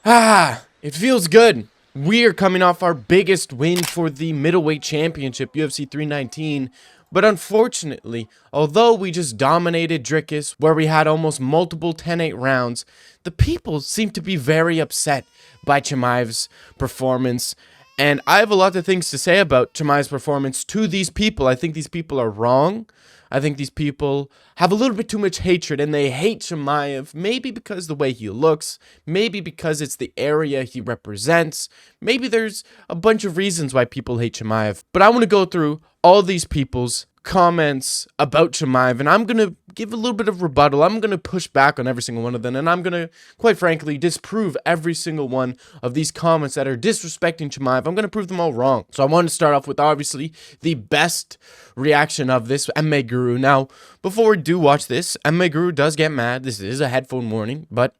It feels good. We are coming off our biggest win for the middleweight championship, UFC 319. But unfortunately, although we just dominated Drickus, where we had almost multiple 10-8 rounds, the people seem to be very upset by Chimaev's performance. And I have a lot of things to say about Chimaev's performance to these people. I think these people are wrong. I think these people have a little bit too much hatred, and they hate Chimaev, maybe because the way he looks, maybe because it's the area he represents, maybe there's a bunch of reasons why people hate Chimaev. But I want to go through all these people's comments about Chimaev, and I'm going to give a little bit of rebuttal. I'm going to push back on every single one of them, and I'm going to, quite frankly, disprove every single one of these comments that are disrespecting Chimaev. I'm going to prove them all wrong. So I want to start off with, obviously, the best reaction of this, MMA Guru. Now, before we do watch this, MMA Guru does get mad. This is a headphone warning, but,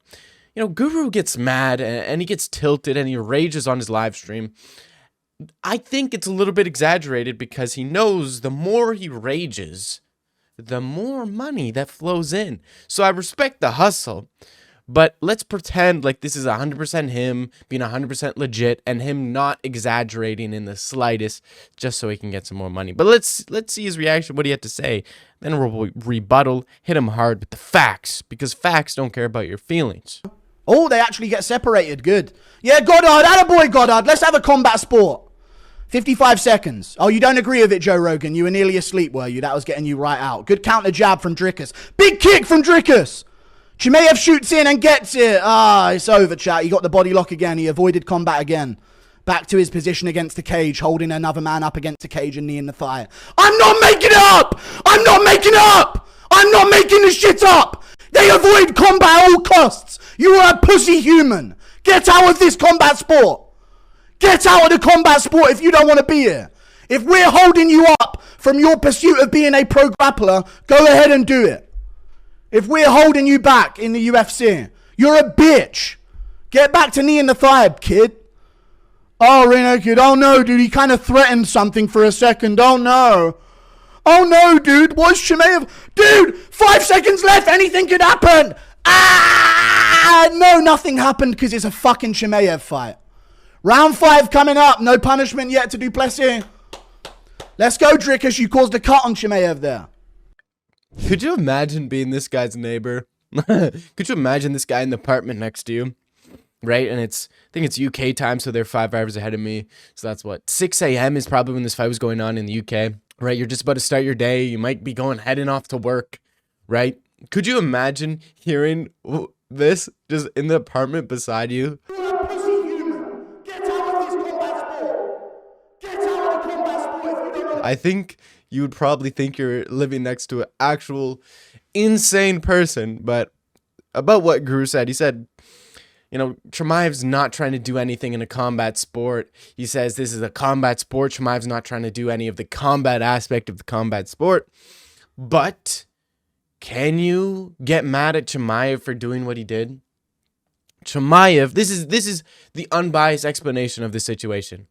you know, Guru gets mad, and he gets tilted, and he rages on his live stream. I think it's a little bit exaggerated because he knows the more he rages, the more money that flows in. So I respect the hustle, but let's pretend like this is 100% him being 100% legit and him not exaggerating in the slightest just so he can get some more money. But let's see his reaction, what he had to say. Then we'll rebuttal, hit him hard with the facts, because facts don't care about your feelings. Oh, they actually get separated. Good. Yeah, Goddard. Attaboy, Goddard. Let's have a combat sport. 55 seconds. Oh, you don't agree with it, Joe Rogan. You were nearly asleep, were you? That was getting you right out. Good counter jab from Drickus. Big kick from Drickus. Chimaev shoots in and gets it. It's over, chat. He got the body lock again. He avoided combat again. Back to his position against the cage, holding another man up against the cage and knee in the thigh. I'm not making it up! I'm not making it up! I'm not making this shit up! They avoid combat at all costs. You are a pussy human. Get out of this combat sport. Get out of the combat sport if you don't want to be here. If we're holding you up from your pursuit of being a pro grappler, go ahead and do it. If we're holding you back in the UFC, you're a bitch. Get back to knee in the thigh, kid. Oh, Reno kid. Oh no, dude. He kind of threatened something for a second. Oh no. Oh no, dude. What's Chimaev? Dude, 5 seconds left. Anything could happen. No, nothing happened because it's a fucking Chimaev fight. Round 5 coming up. No punishment yet to Duplessis. Let's go, Drickus. You caused a cut on Chimaev there. Could you imagine being this guy's neighbor? Could you imagine this guy in the apartment next to you? Right? And I think it's UK time, so they're 5 hours ahead of me. So that's what? 6 a.m. is probably when this fight was going on in the UK. Right? You're just about to start your day. You might be heading off to work. Right? Could you imagine hearing this just in the apartment beside you? I think you would probably think you're living next to an actual insane person. But about what Guru said, he said, you know, Chimaev's not trying to do anything in a combat sport. He says this is a combat sport. Chimaev's not trying to do any of the combat aspect of the combat sport. But can you get mad at Chimaev for doing what he did? Chimaev, this is the unbiased explanation of the situation.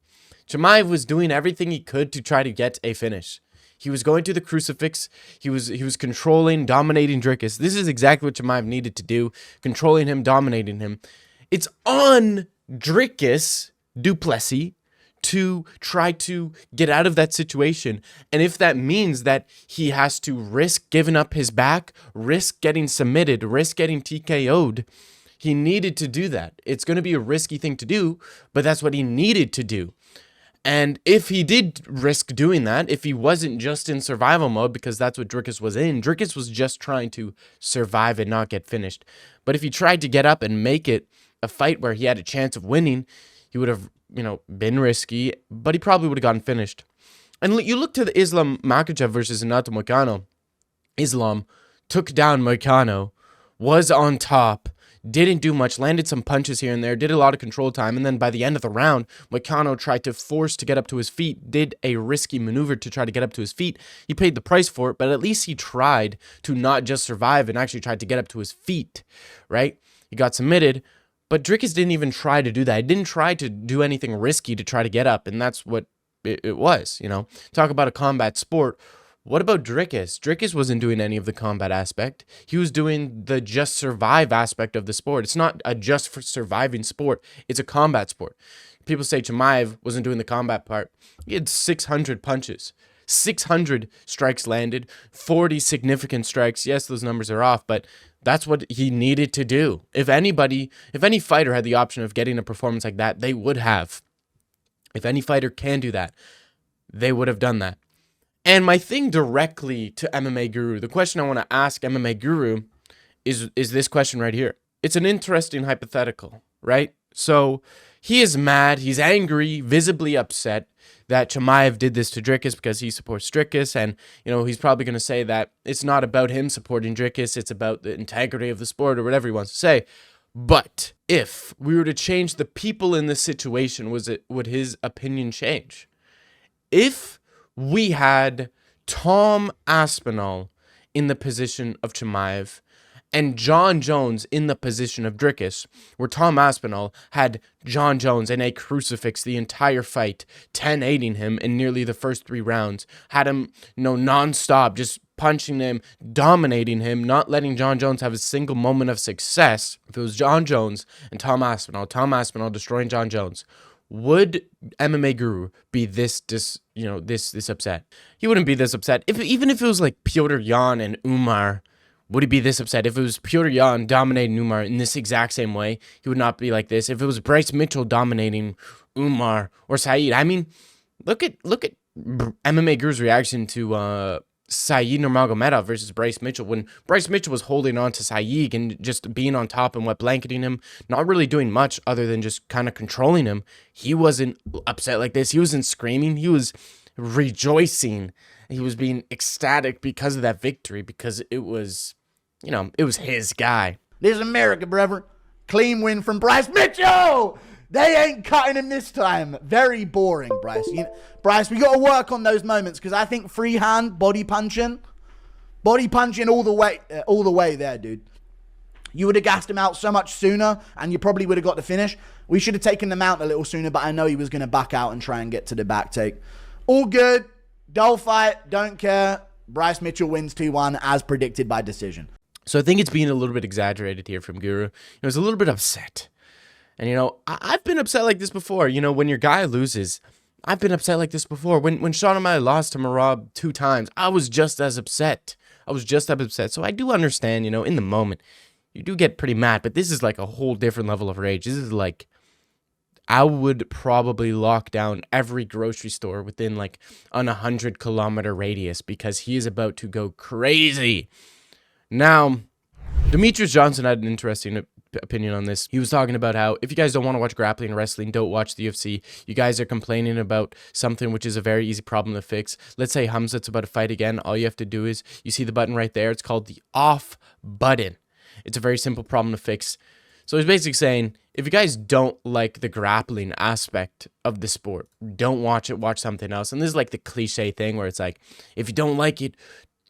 Chimaev was doing everything he could to try to get a finish. He was going to the crucifix. He was controlling, dominating Drickus. This is exactly what Chimaev needed to do, controlling him, dominating him. It's on Drickus Duplessis to try to get out of that situation. And if that means that he has to risk giving up his back, risk getting submitted, risk getting TKO'd, he needed to do that. It's going to be a risky thing to do, but that's what he needed to do. And if he did risk doing that, if he wasn't just in survival mode, because that's what Drickus was in, Drickus was just trying to survive and not get finished. But if he tried to get up and make it a fight where he had a chance of winning, he would have, been risky, but he probably would have gotten finished. And you look to the Islam Makhachev versus Renato Moicano. Islam took down Moicano, was on top, didn't do much, landed some punches here and there, did a lot of control time, and then by the end of the round, Moicano tried to force to get up to his feet, did a risky maneuver to try to get up to his feet. He paid the price for it, but at least he tried to not just survive and actually tried to get up to his feet, right? He got submitted, but Drickus didn't even try to do that. He didn't try to do anything risky to try to get up, and that's what it was, Talk about a combat sport. What about Dricus? Dricus wasn't doing any of the combat aspect. He was doing the just survive aspect of the sport. It's not a just for surviving sport. It's a combat sport. People say Chimaev wasn't doing the combat part. He had 600 punches. 600 strikes landed, 40 significant strikes. Yes, those numbers are off, but that's what he needed to do. If any fighter had the option of getting a performance like that, they would have. If any fighter can do that, they would have done that. And my thing directly to MMA Guru, the question I want to ask MMA Guru is this question right here. It's an interesting hypothetical, right? So he is mad, he's angry, visibly upset that Chimaev did this to Dricus because he supports Dricus, and he's probably going to say that it's not about him supporting Dricus, it's about the integrity of the sport or whatever he wants to say. But if we were to change the people in this situation, would his opinion change? If we had Tom Aspinall in the position of Chimaev and John Jones in the position of Dricus, where Tom Aspinall had John Jones in a crucifix the entire fight, 10-8ing him in nearly the first 3 rounds, had him non-stop, just punching him, dominating him, not letting John Jones have a single moment of success. If it was John Jones and Tom Aspinall destroying John Jones, would MMA Guru be this upset? He wouldn't be this upset. Even if it was like Petr Yan and Umar, would he be this upset? If it was Petr Yan dominating Umar in this exact same way, he would not be like this. If it was Bryce Mitchell dominating Umar or Saeed, I mean, look at MMA Guru's reaction to Saeed Nurmagomedov versus Bryce Mitchell, when Bryce Mitchell was holding on to Saeed and just being on top and blanketing him, not really doing much other than just kind of controlling him. He wasn't upset like this. He wasn't screaming. He was rejoicing. He was being ecstatic because of that victory, because it was his guy. This is America, brother. Clean win from Bryce Mitchell. They ain't cutting him this time. Very boring, Bryce. Bryce, we got to work on those moments, because I think freehand body punching all the way there, dude. You would have gassed him out so much sooner, and you probably would have got the finish. We should have taken them out a little sooner, but I know he was going to back out and try and get to the back take. All good. Dull fight. Don't care. Bryce Mitchell wins 2-1 as predicted by decision. So I think it's being a little bit exaggerated here from Guru. He was a little bit upset. And, I've been upset like this before. When your guy loses, I've been upset like this before. When Sean O'Malley lost to Merab 2 times, I was just as upset. So I do understand, in the moment, you do get pretty mad. But this is like a whole different level of rage. This is like, I would probably lock down every grocery store within like an 100-kilometer radius, because he is about to go crazy. Now, Demetrius Johnson had an interesting opinion on this. He was talking about how if you guys don't want to watch grappling and wrestling, don't watch the UFC. You guys are complaining about something which is a very easy problem to fix. Let's say Hamzat's about to fight again. All you have to do is, you see the button right there. It's called the off button. It's a very simple problem to fix. So he's basically saying, if you guys don't like the grappling aspect of the sport, don't watch it, watch something else. And this is like the cliche thing where it's like, if you don't like it,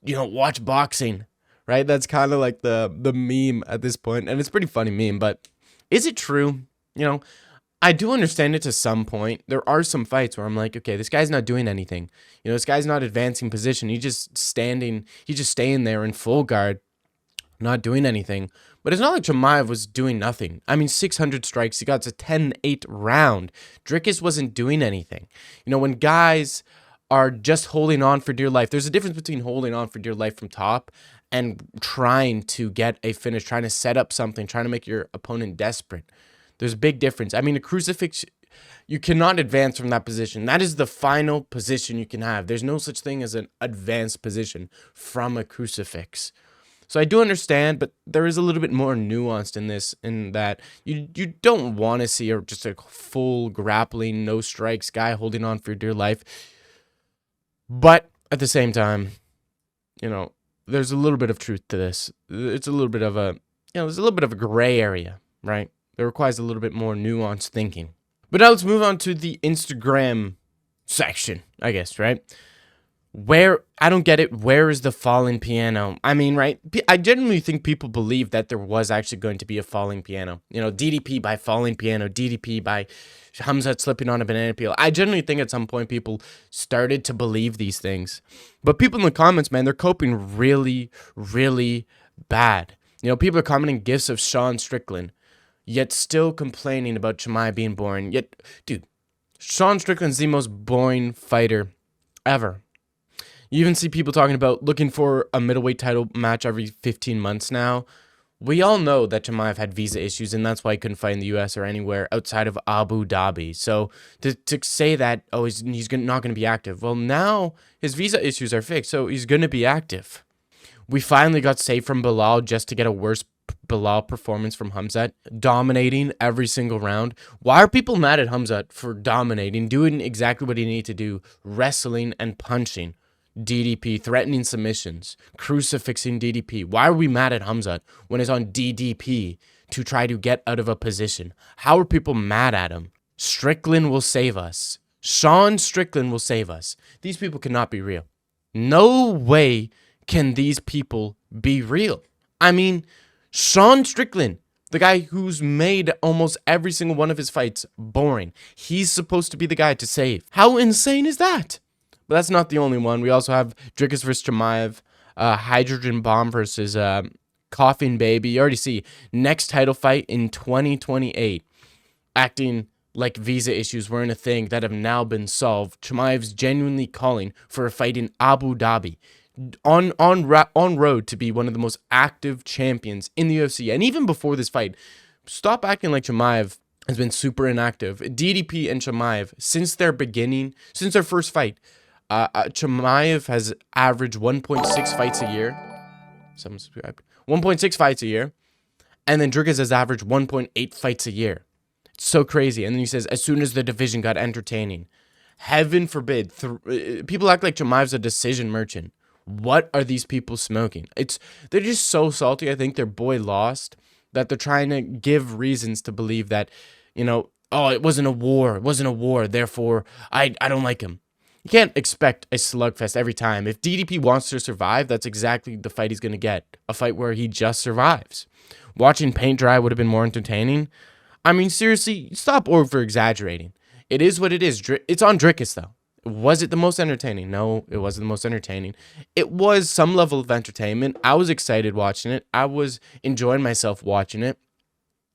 watch boxing. Right? That's kind of like the meme at this point. And it's a pretty funny meme, but is it true? I do understand it to some point. There are some fights where I'm like, okay, this guy's not doing anything. This guy's not advancing position. He's just staying there in full guard, not doing anything. But it's not like Chimaev was doing nothing. I mean, 600 strikes. He got to 10-8 round. Dricus wasn't doing anything. When guys are just holding on for dear life, there's a difference between holding on for dear life from top and trying to get a finish, trying to set up something, trying to make your opponent desperate. There's a big difference. I mean, a crucifix, you cannot advance from that position. That is the final position you can have. There's no such thing as an advanced position from a crucifix. So I do understand, but there is a little bit more nuanced in this, in that you don't want to see just a full grappling, no strikes guy holding on for dear life. But at the same time, there's a little bit of truth to this. It's a little bit of there's a little bit of a gray area, right? It requires a little bit more nuanced thinking. But now let's move on to the Instagram section, I guess, right? I don't get it. Where is the falling piano? I mean, right? I genuinely think people believe that there was actually going to be a falling piano. You know, DDP by falling piano, DDP by Hamzat slipping on a banana peel. I genuinely think at some point people started to believe these things. But people in the comments, man, they're coping really, really bad. You know, people are commenting gifs of Sean Strickland, yet still complaining about Chimaev being boring. Yet, dude, Sean Strickland's the most boring fighter ever. You even see people talking about looking for a middleweight title match every 15 months now. We all know that Chimaev had visa issues, and that's why he couldn't fight in the U.S. or anywhere outside of Abu Dhabi. So to say that, oh, he's not going to be active. Well, now his visa issues are fixed, so he's going to be active. We finally got safe from Bilal just to get a worse Bilal performance from Hamzat, dominating every single round. Why are people mad at Hamzat for dominating, doing exactly what he needed to do, wrestling and punching? DDP, threatening submissions, crucifixing DDP. Why are we mad at Hamzat when he's on DDP to try to get out of a position? How are people mad at him? Strickland will save us. Sean Strickland will save us. These people cannot be real. No way can these people be real. I mean, Sean Strickland, the guy who's made almost every single one of his fights boring. He's supposed to be the guy to save. How insane is that? But that's not the only one. We also have Dricus versus Chimaev, Hydrogen Bomb versus Coughing Baby. You already see next title fight in 2028. Acting like visa issues weren't a thing that have now been solved. Chimaev's genuinely calling for a fight in Abu Dhabi. On road to be one of the most active champions in the UFC. And even before this fight, stop acting like Chimaev has been super inactive. DDP and Chimaev, since their first fight, Chimaev has averaged 1.6 fights a year. 1.6 fights a year. And then Dricus has averaged 1.8 fights a year. It's so crazy. And then he says, as soon as the division got entertaining. Heaven forbid. People act like Chimaev's a decision merchant. What are these people smoking? They're just so salty. I think their boy lost, that they're trying to give reasons to believe that, oh, it wasn't a war. It wasn't a war. Therefore, I don't like him. You can't expect a slugfest every time. If DDP wants to survive, that's exactly the fight he's going to get. A fight where he just survives. Watching paint dry would have been more entertaining. I mean, seriously, stop over-exaggerating. It is what it is. It's on Dricus, though. Was it the most entertaining? No, it wasn't the most entertaining. It was some level of entertainment. I was excited watching it. I was enjoying myself watching it.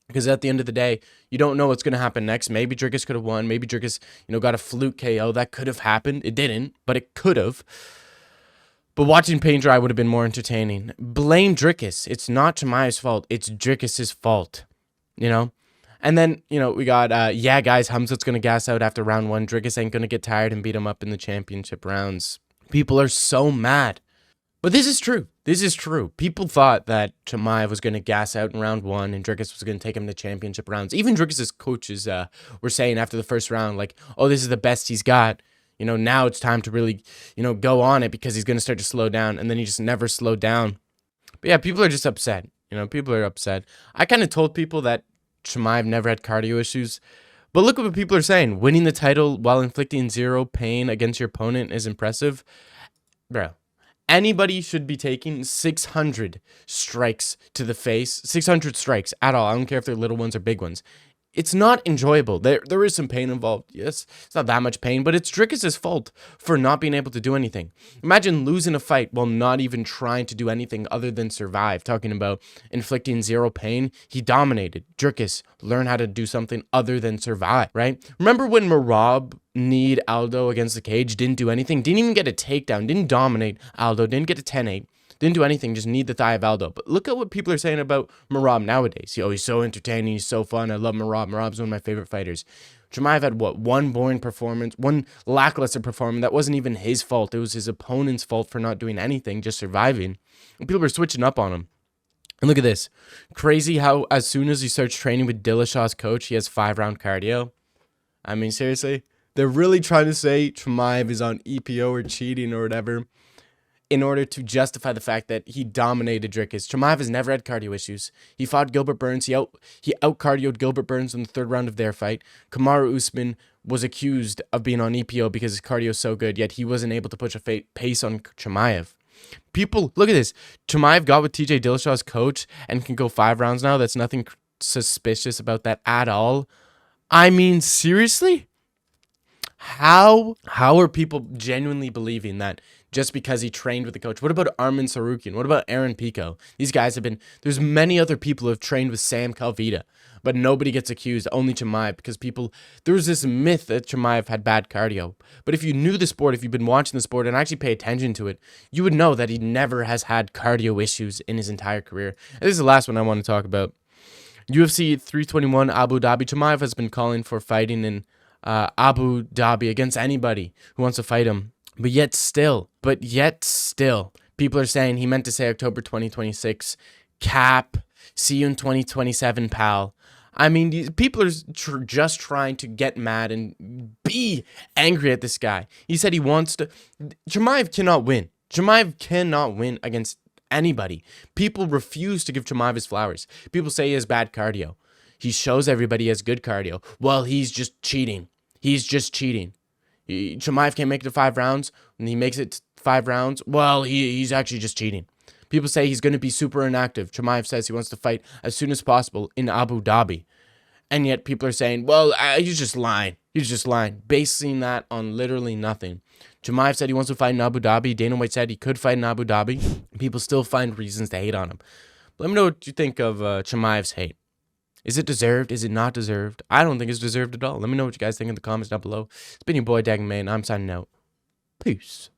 Because at the end of the day, you don't know what's going to happen next. Maybe Dricus could have won. Maybe Dricus, got a fluke KO. That could have happened. It didn't, but it could have. But watching paint dry would have been more entertaining. Blame Dricus. It's not Chimaev's fault. It's Dricus's fault. And then, we got, guys, Hamzat's going to gas out after round 1. Dricus ain't going to get tired and beat him up in the championship rounds. People are so mad. But this is true. This is true. People thought that Chimaev was going to gas out in round 1 and Dricus was going to take him to championship rounds. Even Dricus' coaches were saying after the first round, like, oh, this is the best he's got. Now it's time to really, go on it because he's going to start to slow down. And then he just never slowed down. But yeah, people are just upset. People are upset. I kind of told people that Chimaev never had cardio issues. But look at what people are saying. Winning the title while inflicting 0 pain against your opponent is impressive. Bro. Anybody should be taking 600 strikes to the face, 600 strikes at all. I don't care if they're little ones or big ones. It's not enjoyable. There is some pain involved. Yes, it's not that much pain, but it's Dricus' fault for not being able to do anything. Imagine losing a fight while not even trying to do anything other than survive. Talking about inflicting 0 pain, he dominated. Dricus, learn how to do something other than survive, right? Remember when Merab kneed Aldo against the cage, didn't do anything, didn't even get a takedown, didn't dominate Aldo, didn't get a 10-8. Didn't do anything, just need the thigh of Aldo. But look at what people are saying about Merab nowadays. He's so entertaining, he's so fun, I love Merab. Merab's one of my favorite fighters. Chimaev had, one boring performance, one lackluster performance. That wasn't even his fault. It was his opponent's fault for not doing anything, just surviving. And people were switching up on him. And look at this. Crazy how as soon as he starts training with Dillashaw's coach, he has 5-round cardio. I mean, seriously? They're really trying to say Chimaev is on EPO or cheating or whatever. in order to justify the fact that he dominated Dricus. Chimaev has never had cardio issues. He fought Gilbert Burns. He out-cardioed Gilbert Burns in the third round of their fight. Kamaru Usman was accused of being on EPO because his cardio is so good, yet he wasn't able to push a pace on Chimaev. People, look at this. Chimaev got with TJ Dillashaw's coach and can go 5 rounds now. That's nothing suspicious about that at all. I mean, seriously? How are people genuinely believing that just because he trained with the coach? What about Armin Sarukian? What about Aaron Pico? These guys have been, there's many other people who have trained with Sam Calvita, but nobody gets accused, only Chimaev, because there was this myth that Chimaev had bad cardio. But if you knew the sport, if you've been watching the sport and actually pay attention to it, you would know that he never has had cardio issues in his entire career. And this is the last one I want to talk about. UFC 321 Abu Dhabi. Chimaev has been calling for fighting in Abu Dhabi against anybody who wants to fight him. But yet still, people are saying he meant to say October 2026. Cap, see you in 2027, pal. I mean, these people are just trying to get mad and be angry at this guy. He said he wants to. Chimaev cannot win. Chimaev cannot win against anybody. People refuse to give Chimaev his flowers. People say he has bad cardio. He shows everybody he has good cardio. Well, he's just cheating. Chimaev can't make it to 5 rounds. When he makes it to 5 rounds, well, he's actually just cheating. People say he's going to be super inactive. Chimaev says he wants to fight as soon as possible in Abu Dhabi. And yet people are saying, well, he's just lying. Basing that on literally nothing. Chimaev said he wants to fight in Abu Dhabi. Dana White said he could fight in Abu Dhabi. People still find reasons to hate on him. But let me know what you think of Chimaev's hate. Is it deserved? Is it not deserved? I don't think it's deserved at all. Let me know what you guys think in the comments down below. It's been your boy, Dagan May, and I'm signing out. Peace.